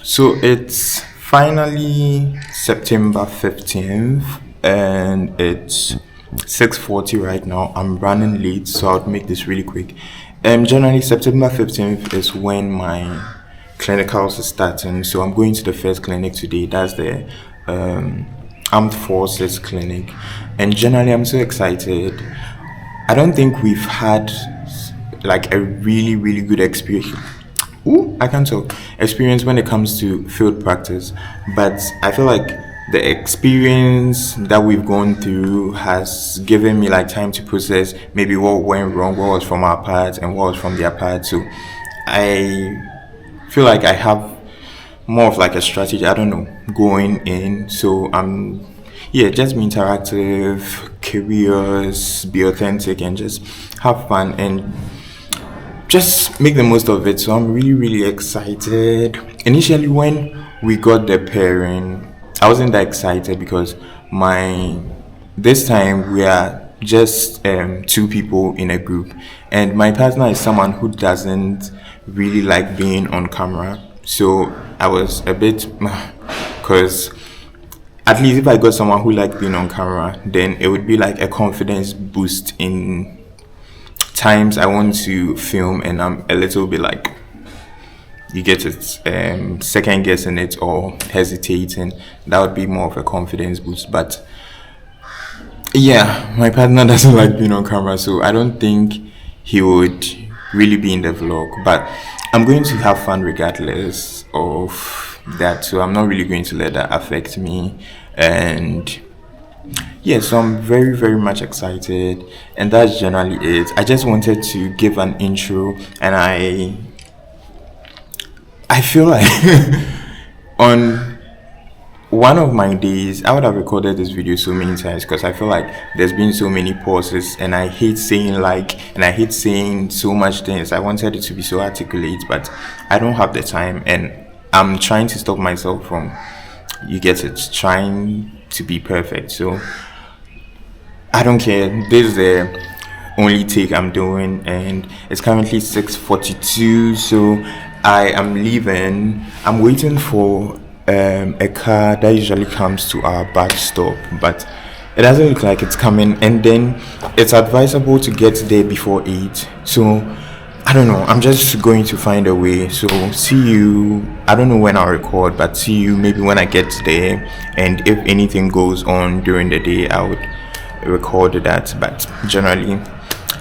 So it's finally September 15th and it's 6:40 right now. I'm running late, so I'll make this really quick. Generally September 15th is when my clinicals is starting. So I'm going to the first clinic today. That's the um, Armed Forces clinic. And generally I'm so excited. I don't think we've had like a really, really good experience. Ooh, I can't talk. Experience when it comes to field practice, but I feel like the experience that we've gone through has given me like time to process maybe what went wrong, what was from our part, and what was from their part. So I feel like I have more of like a strategy. I don't know, going in. So yeah, just be interactive, curious, be authentic, and just have fun and just make the most of it. So I'm really, really excited. Initially, when we got the pairing, I wasn't that excited because my this time we are just two people in a group, and my partner is someone who doesn't really like being on camera. So I was a bit because at least if I got someone who liked being on camera, then it would be like a confidence boost in times I want to film and I'm a little bit like you get it second guessing it or hesitating. That would be more of a confidence boost. But yeah, my partner doesn't like being on camera, so I don't think he would really be in the vlog. But I'm going to have fun regardless of that, so I'm not really going to let that affect me. And yeah, so I'm very, very much excited, and that's generally it. I just wanted to give an intro, and I feel like on one of my days, I would have recorded this video so many times because I feel like there's been so many pauses, and I hate saying and I hate saying so much things. I wanted it to be so articulate, but I don't have the time, and I'm trying to stop myself from, you get it, trying to be perfect. So I don't care. This is the only take I'm doing, and it's currently 6:42. So I am leaving. I'm waiting for a car that usually comes to our bus stop, but it doesn't look like it's coming. And then it's advisable to get there before 8. So I don't know. I'm just going to find a way. So see you. I don't know when I'll record, but see you maybe when I get there. And if anything goes on during the day, I would record that. But generally,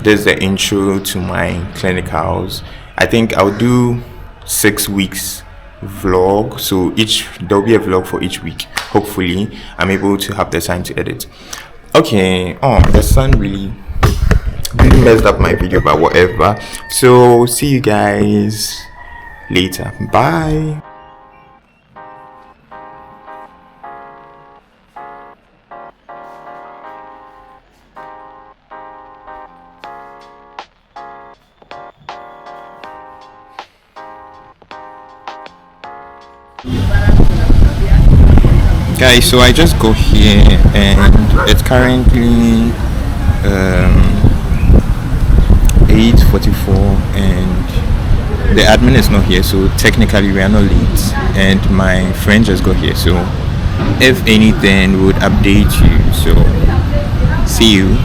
this is the intro to my clinicals. I think I'll do 6 weeks vlog. So there'll be a vlog for each week. Hopefully, I'm able to have the time to edit. Okay. Oh, the sun really messed up my video, but whatever. So see you guys later. Bye. Guys, so I just go here and it's currently 8:44 and the admin is not here, so technically we are not late, and my friend just got here, so if anything we would update you. So see you.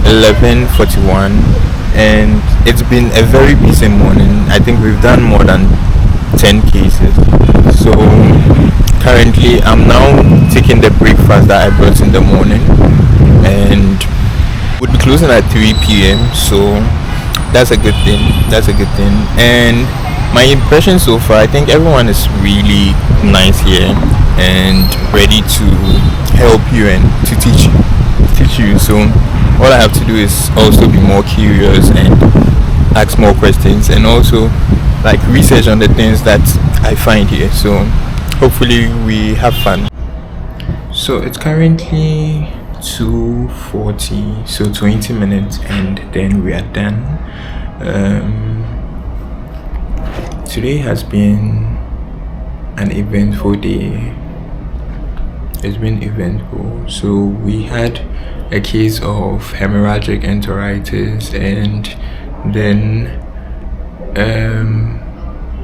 (11:41) and it's been a very busy morning. I think we've done more than 10 cases. So currently I'm now taking the breakfast that I brought in the morning, and we'll be closing at 3 p.m. So that's a good thing. And my impression so far, I think everyone is really nice here and ready to help you and to teach you. So all I have to do is also be more curious and ask more questions, and also like research on the things that I find here. So hopefully we have fun. So it's currently 2:40, so 20 minutes and then we are done. Today has been an eventful day. It's been eventful. So we had a case of hemorrhagic enteritis, and then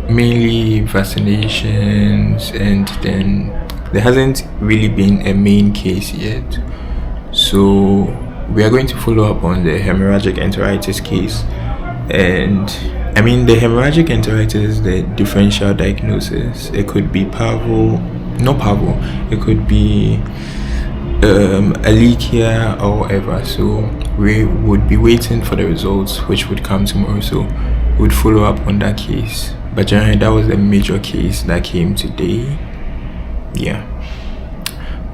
mainly vaccinations, and then there hasn't really been a main case yet. So we are going to follow up on the hemorrhagic enteritis case. And I mean, the hemorrhagic enteritis, the differential diagnosis, it could be parvo, not parvo, it could be Ehrlichia or whatever. So we would be waiting for the results, which would come tomorrow. So we would follow up on that case. But generally, that was a major case that came today. Yeah.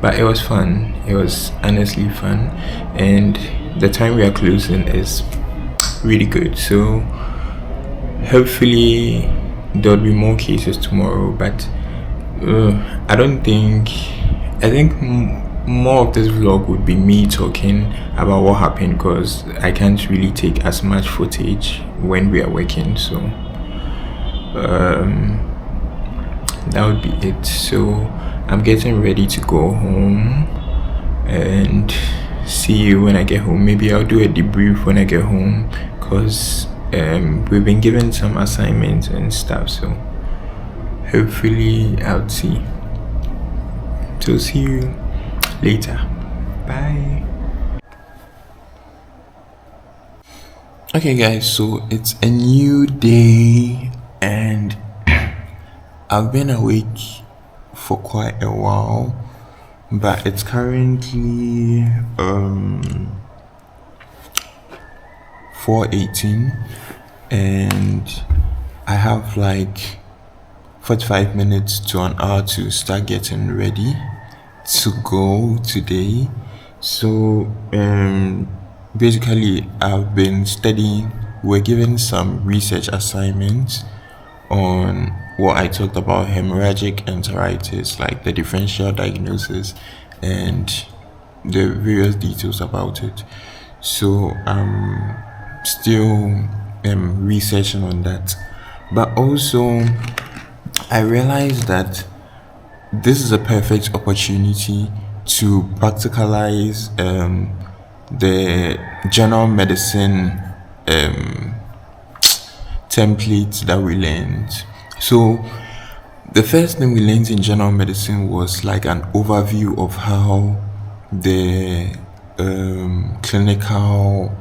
But it was fun. It was honestly fun. And the time we are closing is really good. So hopefully there'll be more cases tomorrow. But I think more of this vlog would be me talking about what happened, because I can't really take as much footage when we are working. So that would be it. So I'm getting ready to go home, and see you when I get home. Maybe I'll do a debrief when I get home, because we've been given some assignments and stuff. So hopefully I'll see. So see you later. Bye. Okay guys, so it's a new day, and I've been awake for quite a while, but it's currently 4:18, and I have like 45 minutes to an hour to start getting ready to go today. So basically I've been studying. We're given some research assignments on what I talked about, hemorrhagic enteritis, like the differential diagnosis and the various details about it. So I'm still researching on that. But also I realized that this is a perfect opportunity to practicalize the general medicine templates that we learned. So the first thing we learned in general medicine was like an overview of how the clinical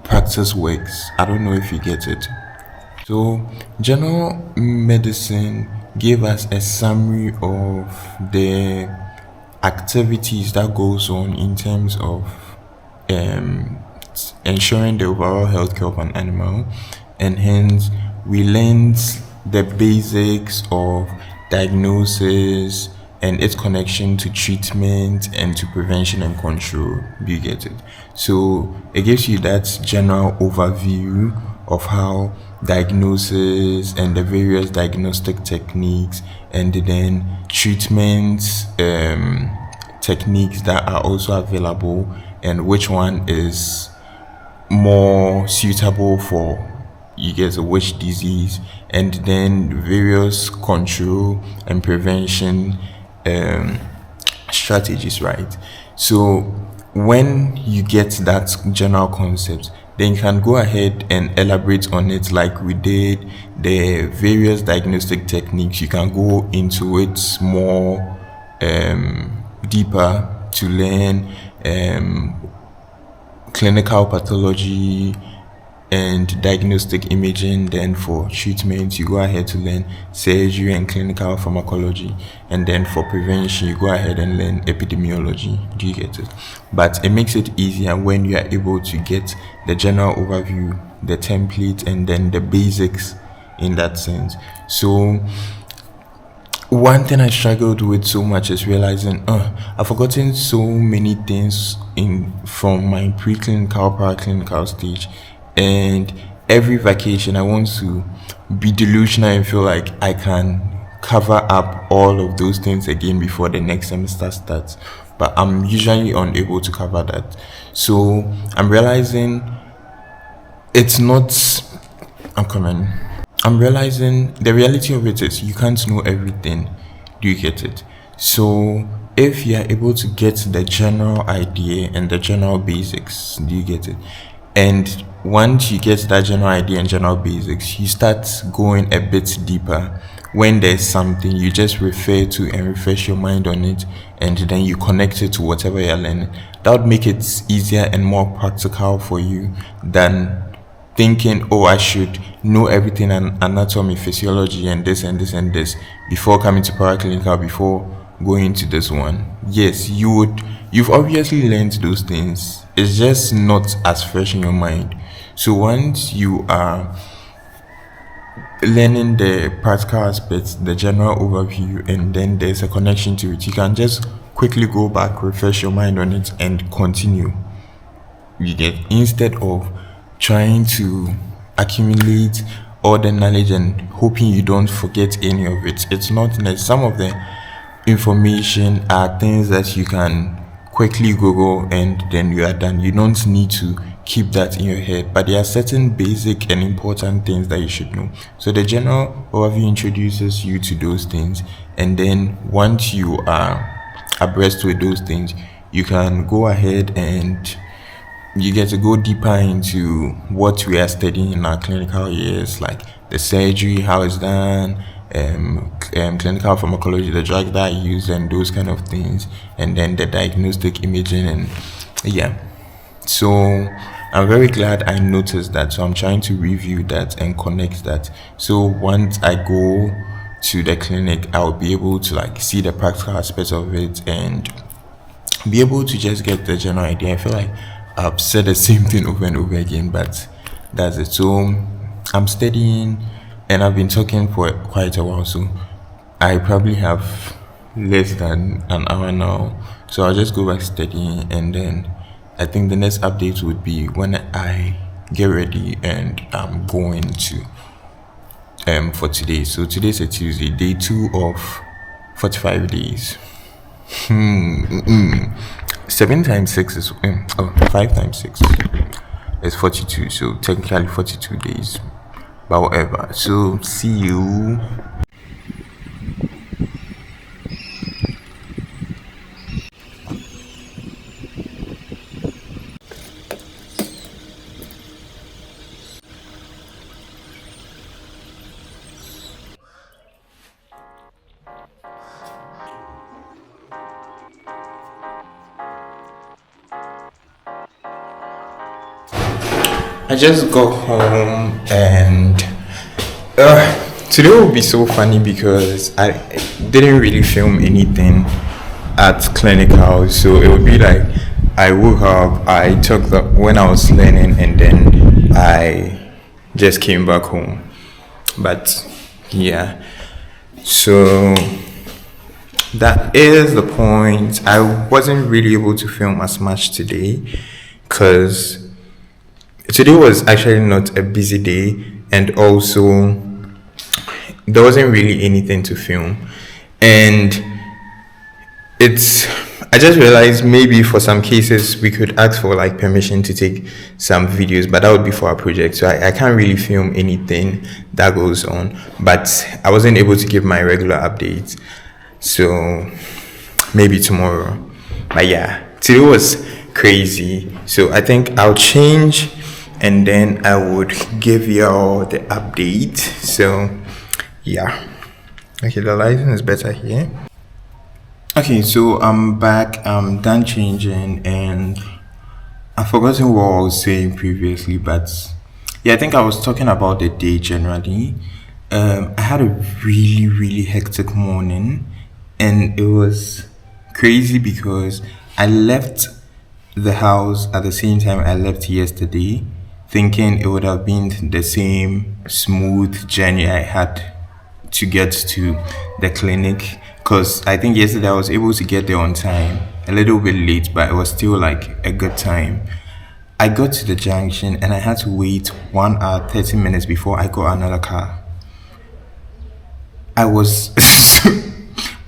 practice works. I don't know if you get it. So general medicine gave us a summary of the activities that goes on in terms of ensuring the overall healthcare of an animal, and hence we learned the basics of diagnosis and its connection to treatment and to prevention and control. Do you get it? So it gives you that general overview of how diagnosis and the various diagnostic techniques, and then treatment techniques that are also available, and which one is more suitable for you get which disease, and then various control and prevention strategies, right? So when you get that general concept, then you can go ahead and elaborate on it like we did the various diagnostic techniques. You can go into it more deeper to learn clinical pathology and diagnostic imaging. Then for treatment, you go ahead to learn surgery and clinical pharmacology, and then for prevention, you go ahead and learn epidemiology. Do you get it? But it makes it easier when you are able to get the general overview, the template, and then the basics in that sense. So one thing I struggled with so much is realizing I've forgotten so many things from my preclinical paraclinical stage, and every vacation I want to be delusional and feel like I can cover up all of those things again before the next semester starts, but I'm usually unable to cover that. So I'm realizing I'm realizing the reality of it is you can't know everything. Do you get it? So if you are able to get the general idea and the general basics, do you get it? And once you get that general idea and general basics, you start going a bit deeper. When there's something, you just refer to and refresh your mind on it, and then you connect it to whatever you're learning. That would make it easier and more practical for you than thinking, oh, I should know everything and anatomy, physiology, and this and this and this before coming to paraclinical, before going into this one. Yes, you've obviously learned those things. It's just not as fresh in your mind. So once you are learning the practical aspects, the general overview, and then there's a connection to it, you can just quickly go back, refresh your mind on it, and continue. You get, instead of trying to accumulate all the knowledge and hoping you don't forget any of it. It's not necessary. Some of the information are things that you can quickly Google and then you are done. You don't need to keep that in your head, but there are certain basic and important things that you should know. So the general overview introduces you to those things, and then once you are abreast with those things, you can go ahead and you get to go deeper into what we are studying in our clinical years, like the surgery, how it's done, clinical pharmacology, the drug that I use, and those kind of things, and then the diagnostic imaging, and yeah. So I'm very glad I noticed that. So I'm trying to review that and connect that. So once I go to the clinic, I'll be able to like see the practical aspects of it and be able to just get the general idea. I feel like I've said the same thing over and over again, but that's it. So I'm studying and I've been talking for quite a while, so I probably have less than an hour now. So I'll just go back studying, and then I think the next update would be when I get ready and I'm going to for today. So today's a Tuesday, day 2 of 45 days. 7 times 6 is 5 times 6 is 42, so technically 42 days, but whatever. So see you. I just got home, and today will be so funny because I didn't really film anything at clinical. So it would be like I woke up, I took the when I was learning, and then I just came back home. But yeah, so that is the point. I wasn't really able to film as much today because today was actually not a busy day, and also there wasn't really anything to film. And it's I just realized maybe for some cases we could ask for like permission to take some videos, but that would be for our project, so I can't really film anything that goes on. But I wasn't able to give my regular updates, so maybe tomorrow. But yeah, today was crazy, so I think I'll change and then I would give you all the update. So yeah, okay, the lighting is better here. Okay, so I'm back. I'm done changing, and I've forgotten what I was saying previously, but yeah, I think I was talking about the day generally. I had a really, really hectic morning, and it was crazy because I left the house at the same time I left yesterday, thinking it would have been the same smooth journey I had to get to the clinic, because I think yesterday I was able to get there on time, a little bit late, but it was still like a good time. I got to the junction and I had to wait 1 hour 30 minutes before I got another car. I was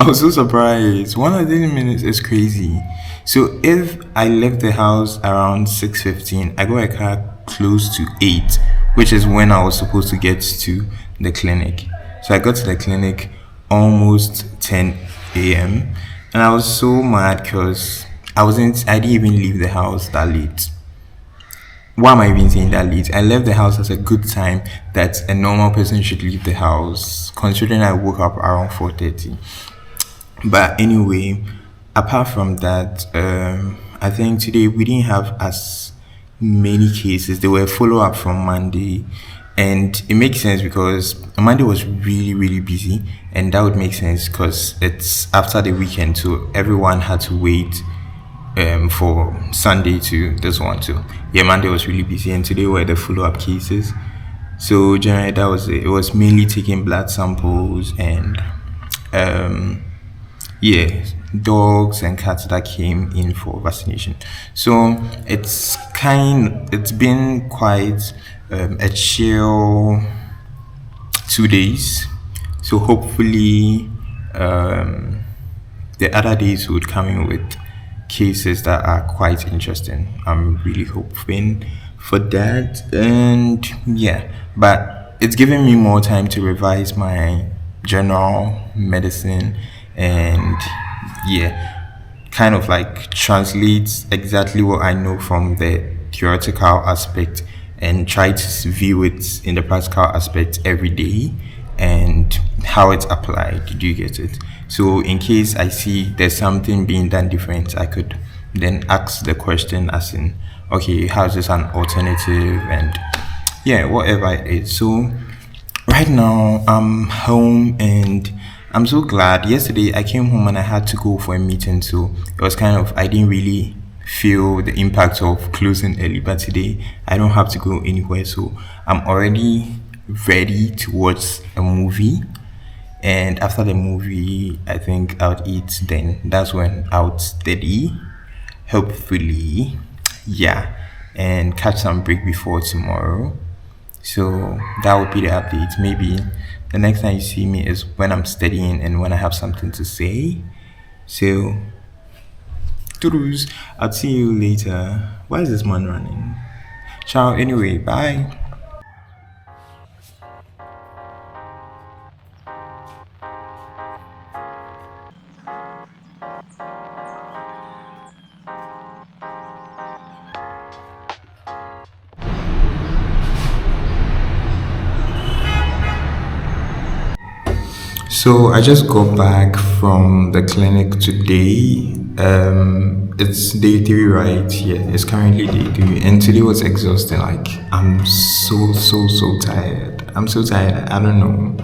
I was so surprised. 1 hour 30 minutes is crazy. So if I left the house around 6:15, I got a car close to 8, which is when I was supposed to get to the clinic. So I got to the clinic almost 10 a.m. and I was so mad because I didn't even leave the house that late. Why am I even saying that late? I left the house at a good time that a normal person should leave the house, considering I woke up around 4:30. But anyway, apart from that, I think today we didn't have as many cases. There were follow up from Monday, and it makes sense because Monday was really really busy, and that would make sense because it's after the weekend, so everyone had to wait for Sunday to this one too. Yeah, Monday was really busy, and today were the follow up cases. So generally, that was it. It was mainly taking blood samples and um yeah, dogs and cats that came in for vaccination. So it's been quite a chill 2 days. So hopefully um, the other days would come in with cases that are quite interesting. I'm really hoping for that. And yeah, but it's giving me more time to revise my general medicine and yeah, kind of like translates exactly what I know from the theoretical aspect and try to view it in the practical aspect every day and how it's applied. Do you get it? So, in case I see there's something being done different, I could then ask the question as in, okay, how's this an alternative? And yeah, whatever it is. So, right now, I'm home and I'm so glad. Yesterday, I came home and I had to go for a meeting, so it was kind of, I didn't really feel the impact of closing early. But today, I don't have to go anywhere, so I'm already ready to watch a movie. And after the movie, I think I'll eat. Then that's when I'll study, hopefully, yeah, and catch some break before tomorrow. So that would be the update. Maybe the next time you see me is when I'm studying and when I have something to say. So, toodles. I'll see you later. Why is this man running? Ciao. Anyway, bye. So I just got back from the clinic today. It's day three, right? Yeah, it's currently day three, and today was exhausting. Like I'm so tired. I'm so tired. I don't know.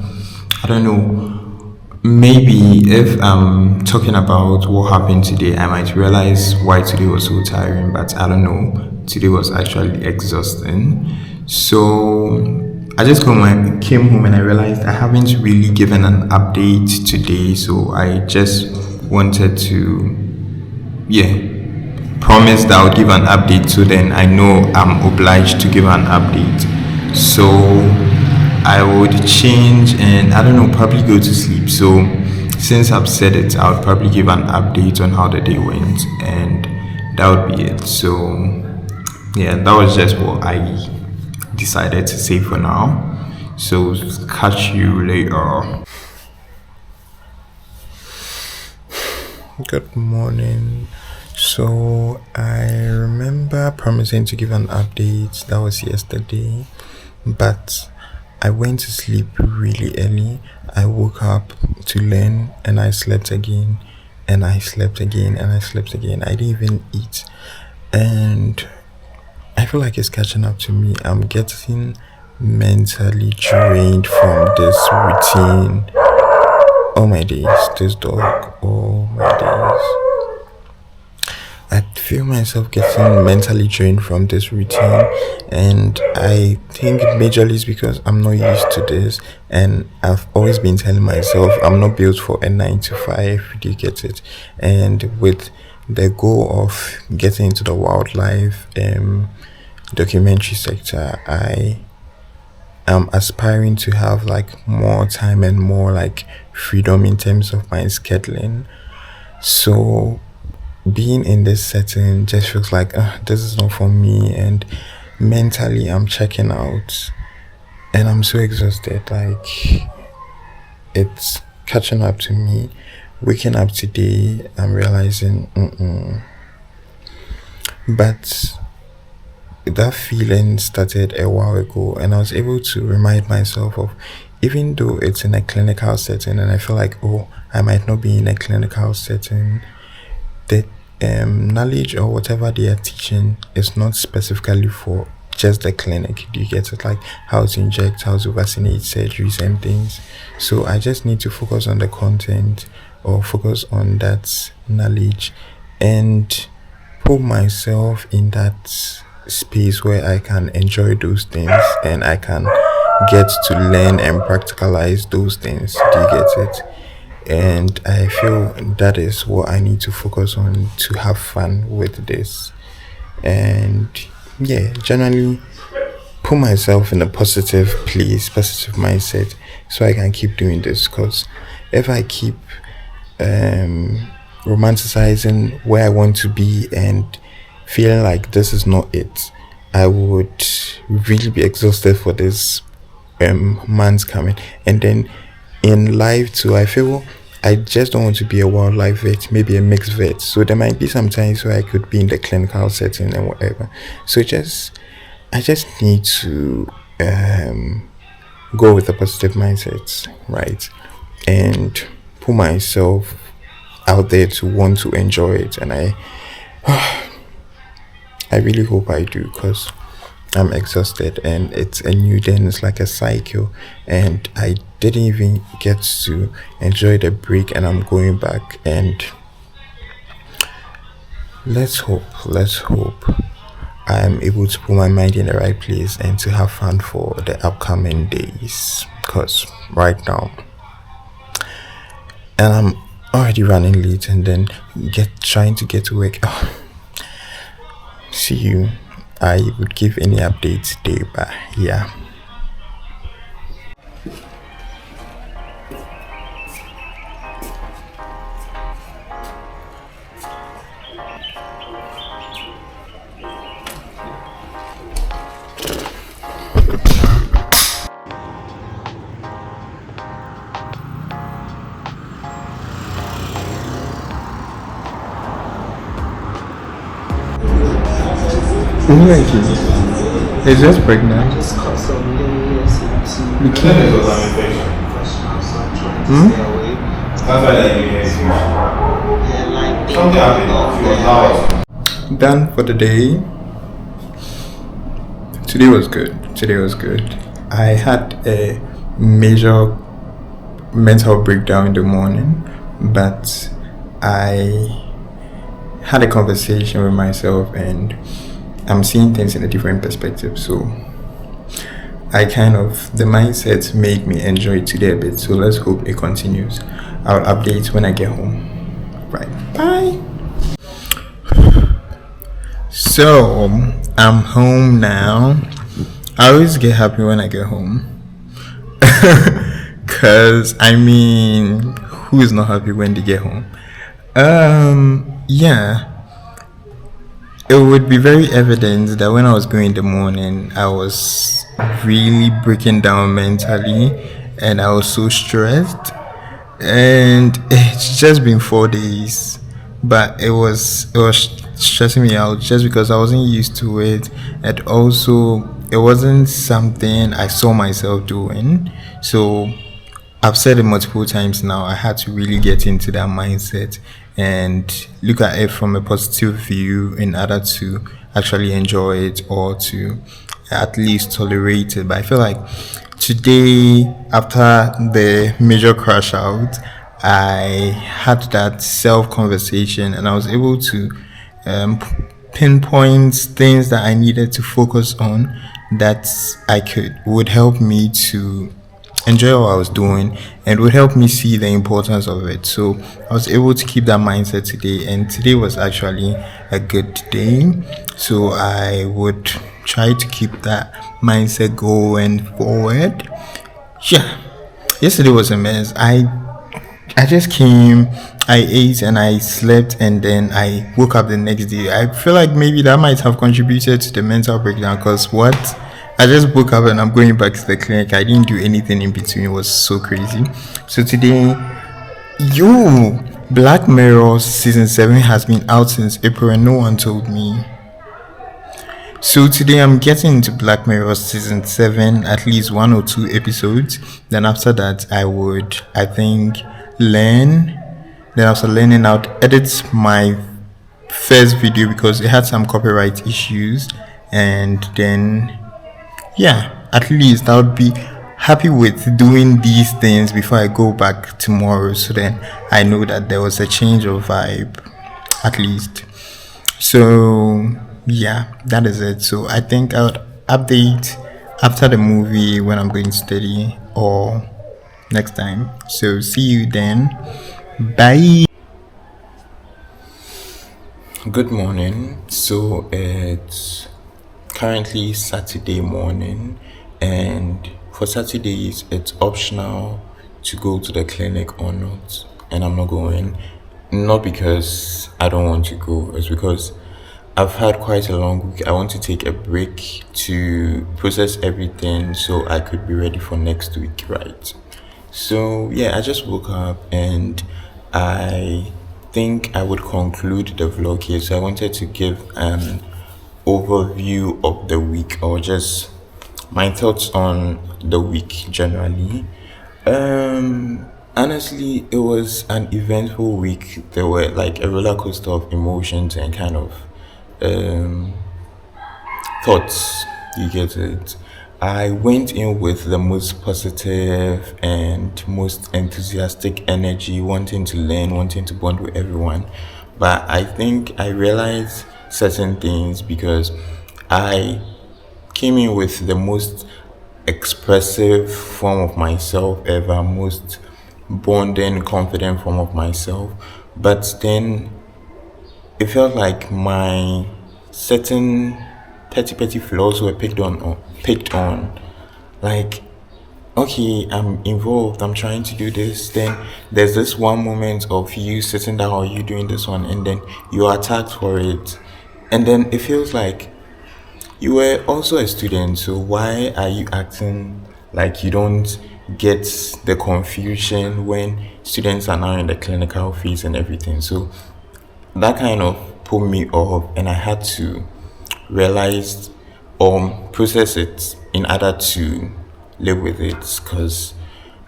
I don't know. Maybe if I'm talking about what happened today, I might realize why today was so tiring. But I don't know. Today was actually exhausting. So I just came home and I realized I haven't really given an update today. So I just wanted to, yeah, promise that I would give an update. So then I know I'm obliged to give an update. So I would change and I don't know, probably go to sleep. So since I've said it, I would probably give an update on how the day went, and that would be it. So yeah, that was just what I decided to say for now. So catch you later. Good morning. So I remember promising to give an update. That was yesterday, but I went to sleep really early. I woke up to learn and I slept again and I slept again and I slept again. I didn't even eat. And I feel like it's catching up to me. I'm getting mentally drained from this routine. Oh my days, this dog. Oh my days. I feel myself getting mentally drained from this routine, and I think majorly is because I'm not used to this, and I've always been telling myself I'm not built for a 9 to 5. Do you get it? And with the goal of getting into the wildlife documentary sector, I am aspiring to have like more time and more like freedom in terms of my scheduling. So being in this setting just feels like this is not for me, and mentally I'm checking out and I'm so exhausted. Like it's catching up to me. Waking up today, I'm realizing, but that feeling started a while ago, and I was able to remind myself of, even though it's in a clinical setting, and I feel like, oh, I might not be in a clinical setting, the knowledge or whatever they are teaching is not specifically for just the clinic. Do you get it? Like how to inject, how to vaccinate, surgeries, and things. So I just need to focus on the content or focus on that knowledge and put myself in that space where I can enjoy those things and I can get to learn and practicalize those things. Do you get it? And I feel that is what I need to focus on to have fun with this. And yeah, generally put myself in a positive place, positive mindset, so I can keep doing this. Because if I keep romanticizing where I want to be and feeling like this is not it, I would really be exhausted for this months coming. And then in life too, I feel I just don't want to be a wildlife vet, maybe a mixed vet. So there might be some times where I could be in the clinical setting and whatever. So just I just need to go with a positive mindset, right? And put myself out there to want to enjoy it. And I really hope I do, because I'm exhausted and it's a new day and it's like a cycle, and I didn't even get to enjoy the break and I'm going back. And let's hope I am able to put my mind in the right place and to have fun for the upcoming days, because right now, and I'm already running late, and then get trying to get to work. See you. I would give any updates today, but yeah. Thank you. Is just pregnant? Hmm? Done for the day. Today was good. I had a major mental breakdown in the morning, but I had a conversation with myself and I'm seeing things in a different perspective. So I kind of, the mindset made me enjoy today a bit. So let's hope it continues. I'll update when I get home. Right. Bye. So I'm home now. I always get happy when I get home. Cause I mean, who is not happy when they get home? Yeah. It would be very evident that when I was going in the morning, I was really breaking down mentally and I was so stressed. And it's just been 4 days, but it was stressing me out just because I wasn't used to it, and also it wasn't something I saw myself doing. So I've said it multiple times now. I had to really get into that mindset and look at it from a positive view in order to actually enjoy it or to at least tolerate it. But I feel like today, after the major crash out, I had that self conversation and I was able to pinpoint things that I needed to focus on that I could would help me to enjoy what I was doing and would help me see the importance of it. So I was able to keep that mindset today, and today was actually a good day. So I would try to keep that mindset going forward. Yeah, yesterday was a mess. I just came, I ate and I slept, and then I woke up the next day. I feel like maybe that might have contributed to the mental breakdown, because what? I just woke up and I'm going back to the clinic. I didn't do anything in between. It was so crazy. So today Yo, Black Mirror season 7 has been out since April and no one told me. So today I'm getting into Black Mirror season 7, at least one or two episodes. Then after that I would, I think, learn. Then after learning, I would edit my first video because it had some copyright issues. And then, yeah, at least I would be happy with doing these things before I go back tomorrow. So then I know that there was a change of vibe, at least. So yeah, that is it. So I think I'll update after the movie when I'm going to study or next time. So see you then. Bye. Good morning. So it's currently Saturday morning, and for Saturdays it's optional to go to the clinic or not. And I'm not going, not because I don't want to go, it's because I've had quite a long week. I want to take a break to process everything so I could be ready for next week, right? So yeah, I just woke up and I think I would conclude the vlog here. So I wanted to give an overview of the week, or just my thoughts on the week generally. Honestly, it was an eventful week. There were like a roller coaster of emotions and kind of um thoughts. You get it. I went in with the most positive and most enthusiastic energy, wanting to learn, wanting to bond with everyone. But I think I realized certain things because I came in with the most expressive form of myself ever, most bonding, confident form of myself. But then it felt like my certain petty flaws were picked on. Like, okay, I'm involved, I'm trying to do this. Then there's this one moment of you sitting down or you doing this one, and then you are attacked for it. And then it feels like you were also a student, so why are you acting like you don't get the confusion when students are now in the clinical phase and everything? So that kind of put me off, and I had to realize or process it in order to live with it. Because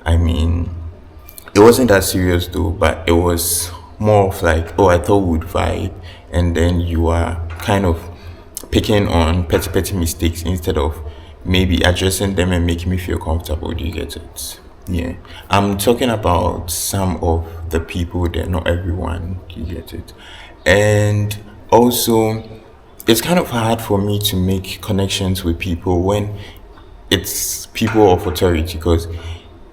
I mean, it wasn't that serious though, but it was more of like, oh, I thought we would vibe, and then you are kind of picking on petty mistakes instead of maybe addressing them and making me feel comfortable. Do you get it? Yeah, I'm talking about some of the people there, not everyone. Do you get it? And also, it's kind of hard for me to make connections with people when it's people of authority, because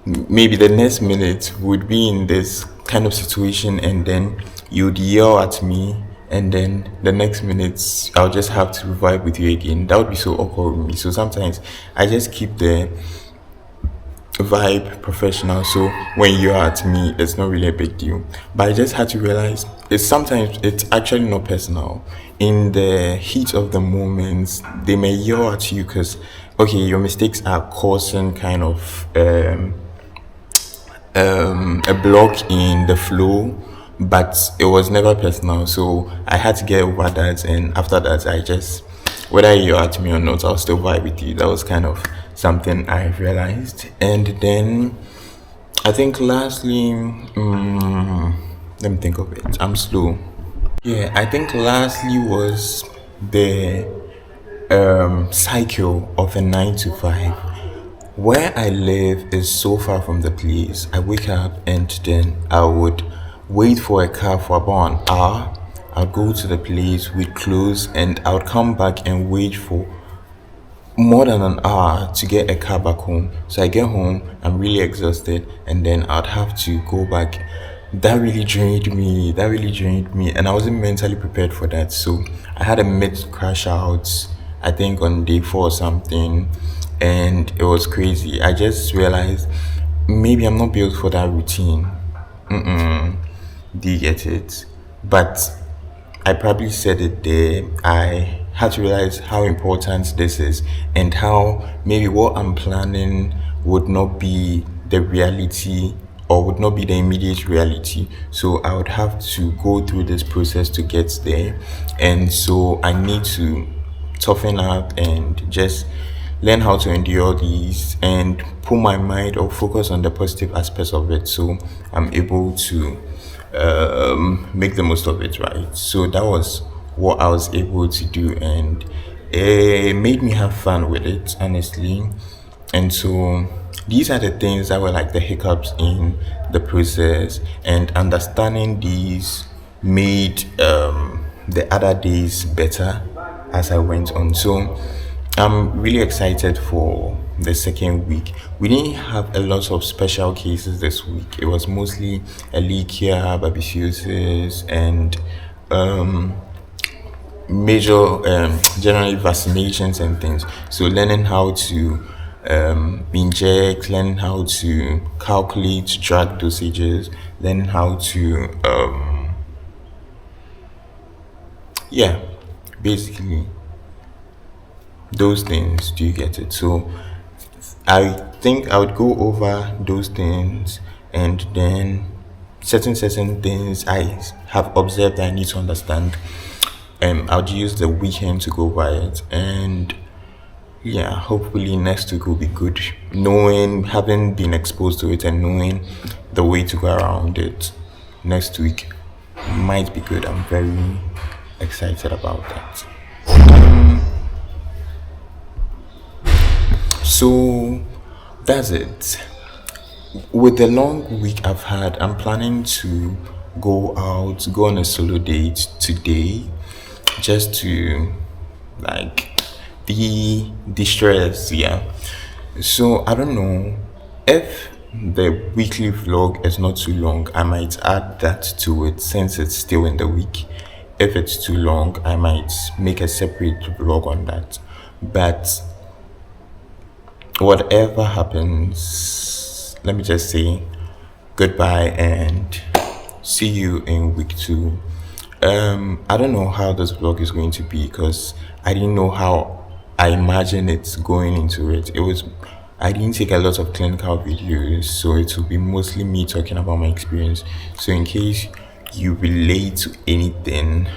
maybe the next minute would be in this kind of situation and then you'd yell at me, and then the next minute I'll just have to vibe with you again. That would be so awkward with me. So sometimes I just keep the vibe professional, so when you're at me it's not really a big deal. But I just had to realize it's sometimes it's actually not personal. In the heat of the moments they may yell at you because, okay, your mistakes are causing kind of a block in the flow, but it was never personal. So I had to get over that, and after that, I just, whether you're at me or not, I'll still vibe with you. That was kind of something I realized. And then I think lastly, let me think of it. I'm slow. Yeah, I think lastly was the cycle of a 9 to 5. Where I live is so far from the place. I wake up and then I would wait for a car for about an hour. I'd go to the place, we'd close, and I would come back and wait for more than an hour to get a car back home. So I get home, I'm really exhausted, and then I'd have to go back. That really drained me. That really drained me, and I wasn't mentally prepared for that. So I had a mid crash out, I think on day 4 or something, and it was crazy. I just realized maybe I'm not built for that routine. Mm-mm. Do you get it? But I probably said it there. I had to realize how important this is, and how maybe what I'm planning would not be the reality or would not be the immediate reality. So I would have to go through this process to get there. And so I need to toughen up and just learn how to endure these and put my mind or focus on the positive aspects of it, so I'm able to make the most of it, right? So that was what I was able to do, and it made me have fun with it, honestly. And so these are the things that were like the hiccups in the process, and understanding these made the other days better as I went on. So I'm really excited for the second week. We didn't have a lot of special cases this week. It was mostly Ehrlichia, babesiosis, and major generally vaccinations and things. So learning how to inject, learning how to calculate drug dosages, learning how to yeah, basically those things. Do you get it? So I think I would go over those things, and then certain things I have observed that I need to understand. I would use the weekend to go by it, and yeah, hopefully next week will be good. Knowing, having been exposed to it, and knowing the way to go around it next week might be good. I'm very excited about that. So that's it. With the long week I've had, I'm planning to go out, go on a solo date today, just to like de-stress. Yeah. So I don't know if the weekly vlog is not too long. I might add that to it since it's still in the week. If it's too long, I might make a separate vlog on that. But whatever happens, let me just say goodbye and see you in week two. I don't know how this vlog is going to be because I didn't know how I imagine it's going into it. I didn't take a lot of clinical videos, so it will be mostly me talking about my experience. So in case you relate to anything,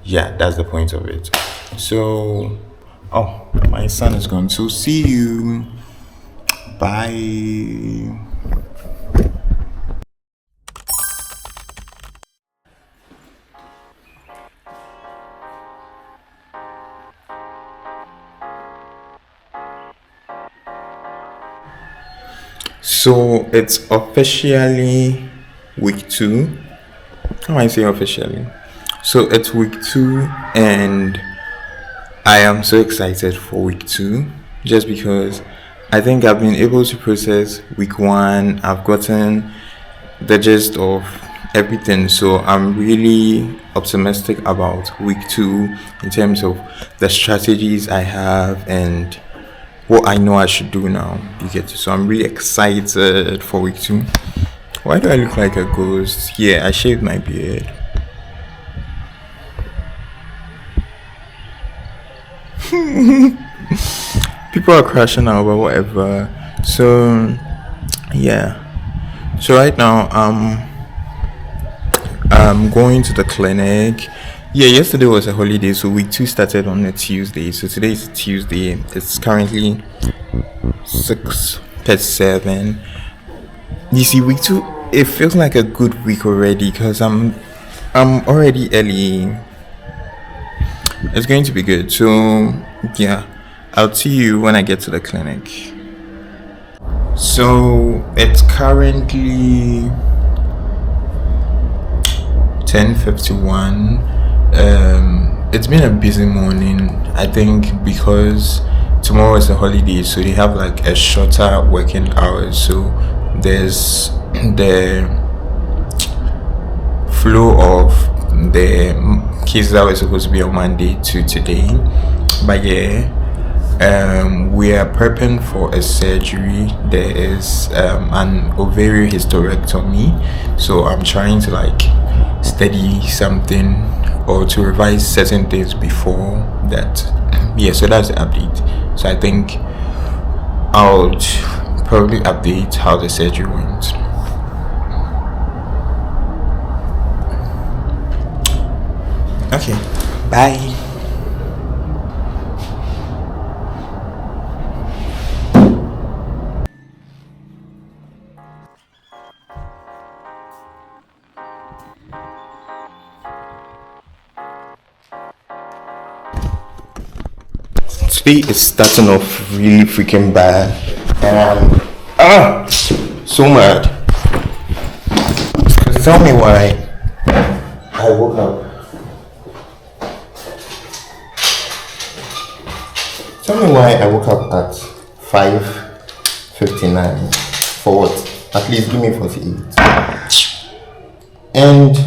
yeah, that's the point of it. So, oh, my son is gone. So see you. Bye. So it's officially week two. How do I say officially? So it's week two, and I am so excited for week two just because I think I've been able to process week one. I've gotten the gist of everything, so I'm really optimistic about week two in terms of the strategies I have and what I know I should do now. You get it? So I'm really excited for week two. Why do I look like a ghost? Yeah, I shaved my beard. People are crashing out, but whatever. So yeah. So right now I'm going to the clinic. Yeah, yesterday was a holiday, so week two started on a Tuesday. So today is Tuesday. It's currently 6:07. You see, week two, it feels like a good week already because I'm already early. It's going to be good. So yeah, I'll see you when I get to the clinic. So it's currently 10:51. It's been a busy morning. I think because tomorrow is a holiday, so they have like a shorter working hours. So there's the flow of the cases that were supposed to be on Monday to today. But yeah, we are prepping for a surgery. There is an ovarian hysterectomy, so I'm trying to like study something or to revise certain things before that. Yeah, so that's the update. So I think I'll probably update how the surgery went. Okay. Bye. Today is starting off really freaking bad, and so mad. Tell me why I woke up. Tell me why I woke up at 5:59 for what? At least give me 48. And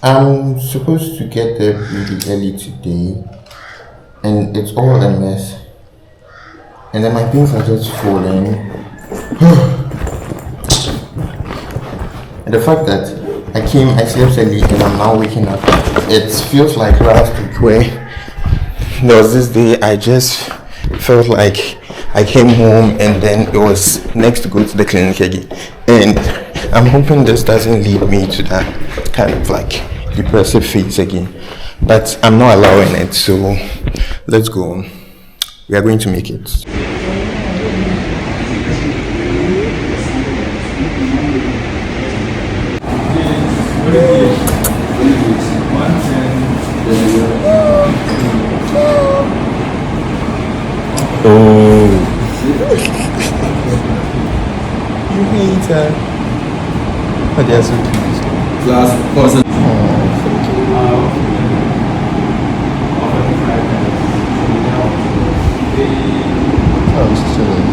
I'm supposed to get there really early today, and it's all a mess. And then my things are just falling. And the fact that I slept early, and I'm now waking up, it feels like last week where there was this day I just felt like I came home and then it was next to go to the clinic again. And I'm hoping this doesn't lead me to that kind of like depressive phase again. But I'm not allowing it, so let's go. We are going to make it. Oh, you hater. Oh, they are so cute. Last person. Oh, thank you. I was chilling.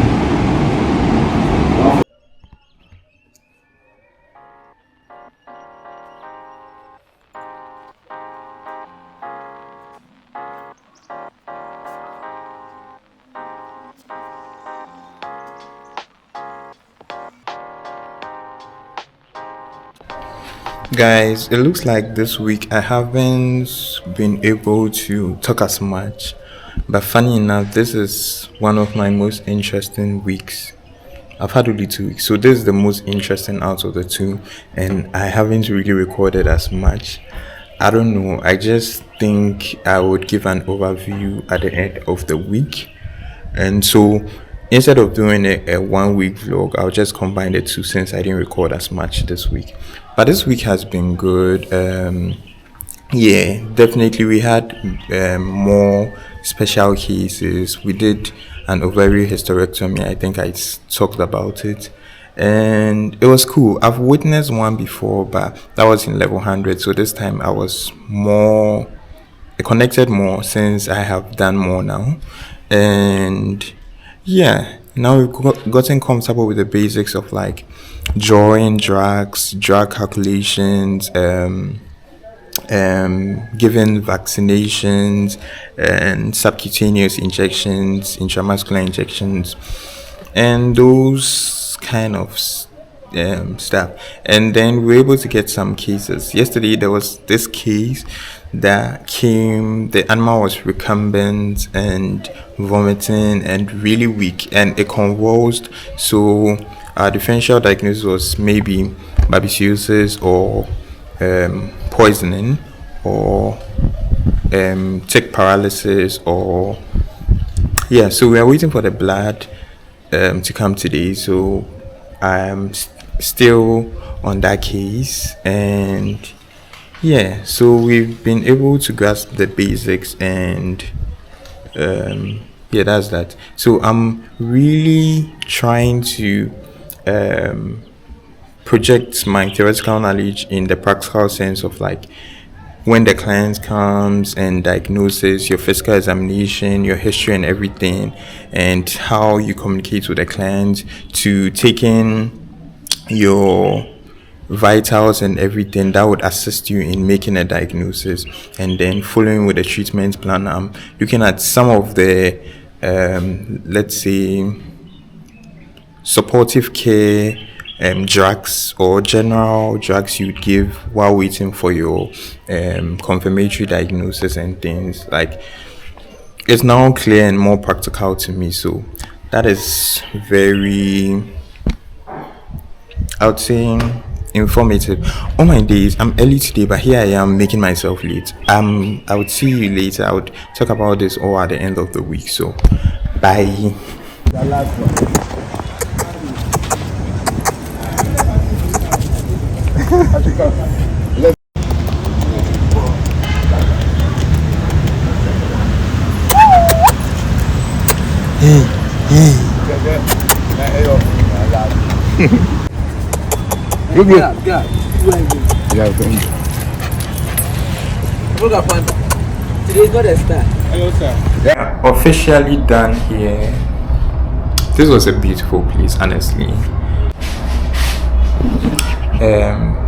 Guys, it looks like this week I haven't been able to talk as much. But funny enough, this is one of my most interesting weeks. I've had only 2 weeks, so this is the most interesting out of the two, and I haven't really recorded as much. I don't know, I just think I would give an overview at the end of the week. And so instead of doing a 1 week vlog, I'll just combine the two since I didn't record as much this week. But this week has been good. Yeah, definitely. We had more special cases. We did an ovarian hysterectomy. I think talked about it. And it was cool. I've witnessed one before, but that was in level 100. So this time I connected more since I have done more now. And yeah, now we've gotten comfortable with the basics of like drawing drugs, drug calculations, giving vaccinations and subcutaneous injections, intramuscular injections, and those kind of stuff. And then we were able to get some cases. Yesterday there was this case that came. The animal was recumbent and vomiting and really weak, and it convulsed. So our differential diagnosis was maybe babesiosis or poisoning or tick paralysis or yeah. So we are waiting for the blood to come today. So I'm still on that case, and yeah, so we've been able to grasp the basics, and yeah, that's that. So I'm really trying to project my theoretical knowledge in the practical sense of like when the client comes and diagnoses, your physical examination, your history and everything, and how you communicate with the client, to taking your vitals and everything that would assist you in making a diagnosis, and then following with the treatment plan. I'm looking at some of the let's say supportive care drugs or general drugs you'd give while waiting for your confirmatory diagnosis and things. Like, it's now clear and more practical to me, so that is very, I would say, informative. Oh my days, I'm early today, but here I am making myself late. I would see you later. I would talk about this all at the end of the week. So, bye. The last one. Let's Today's not a start. hello, sir. Officially done here. This was a beautiful place, honestly.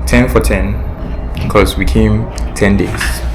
10 for 10 because we came 10 days.